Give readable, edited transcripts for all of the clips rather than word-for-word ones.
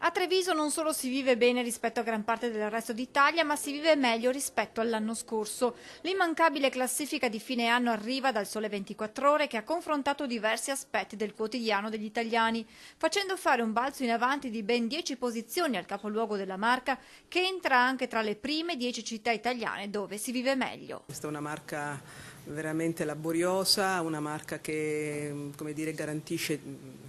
A Treviso non solo si vive bene rispetto a gran parte del resto d'Italia, ma si vive meglio rispetto all'anno scorso. L'immancabile classifica di fine anno arriva dal Sole 24 Ore, che ha confrontato diversi aspetti del quotidiano degli italiani, facendo fare un balzo in avanti di ben 10 posizioni al capoluogo della Marca, che entra anche tra le prime 10 città italiane dove si vive meglio. Questa è una marca veramente laboriosa, una marca che, come dire, garantisce,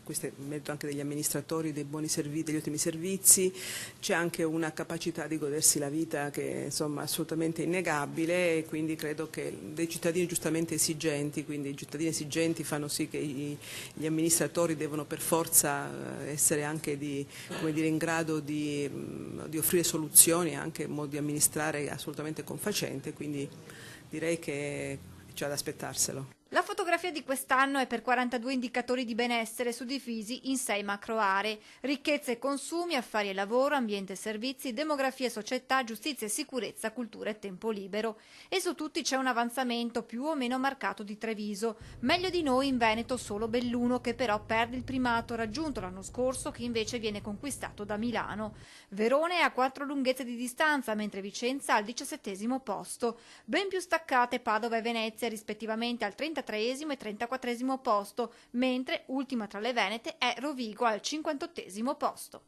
questo è merito anche degli amministratori, dei buoni servizi, degli ottimi servizi, c'è anche una capacità di godersi la vita che insomma è assolutamente innegabile, e quindi credo che dei cittadini giustamente esigenti, quindi i cittadini esigenti fanno sì che gli amministratori devono per forza essere anche come dire, in grado di offrire soluzioni, anche in modo di amministrare assolutamente confacente, quindi direi che c'è da aspettarselo. La fotografia di quest'anno è per 42 indicatori di benessere suddivisi in 6 macro aree: ricchezza e consumi, affari e lavoro, ambiente e servizi, demografia e società, giustizia e sicurezza, cultura e tempo libero. E su tutti c'è un avanzamento più o meno marcato di Treviso. Meglio di noi in Veneto solo Belluno, che però perde il primato raggiunto l'anno scorso, che invece viene conquistato da Milano. Verona è a 4 lunghezze di distanza, mentre Vicenza al 17° posto. Ben più staccate Padova e Venezia, rispettivamente al 33° e 34° posto, mentre ultima tra le venete è Rovigo al 58° posto.